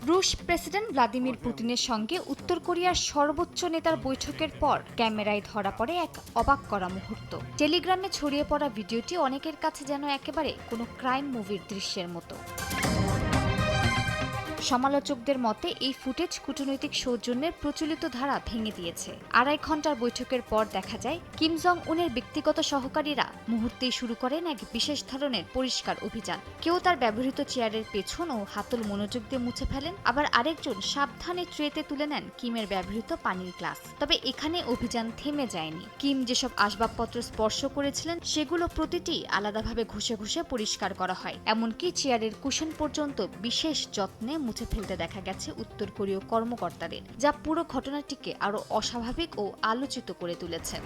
রুশ president Vladimir পুতিনের সঙ্গে উত্তর কোরিয়ার সর্বোচ্চ নেতার বৈঠকের পর ক্যামেরায় ধরা পড়ে এক অবাক করা মুহূর্ত। টেলিগ্রামে ছড়িয়ে পড়া ভিডিওটি অনেকের কাছে যেন একেবারে কোনো ক্রাইম মুভির দৃশ্যের মতো। সমালোচকদের মতে এই ফুটেজ কূটনৈতিক সৌজন্যের প্রচলিত ধারা ভেঙে দিয়েছে। ২.৫ ঘন্টার বৈঠকের পর দেখা যায় কিম জং উনের ব্যক্তিগত সহকারীরা মুহূর্তেই শুরু করেন এক বিশেষ ধরনের পরিষ্কার অভিযান। কেউ তার ব্যবহৃত চেয়ারের পেছন ও হাতল মনোযোগ দিয়ে মুছে ফেলেন, আবার আরেকজন সাবধানে ট্রেতে তুলে নেন কিমের ব্যবহৃত পানির গ্লাস। তবে এখানে অভিযান থেমে যায়নি। কিম যেসব আসবাবপত্র স্পর্শ করেছিলেন সেগুলো প্রতিটি আলাদাভাবে ঘষে ঘষে পরিষ্কার করা হয়। এমনকি চেয়ারের কুশন পর্যন্ত বিশেষ যত্নে মুছে ফেলতে দেখা গেছে উত্তর কোরীয় কর্মকর্তাদের, যা পুরো ঘটনাটিকে আরো অস্বাভাবিক ও আলোচিত করে তুলেছে।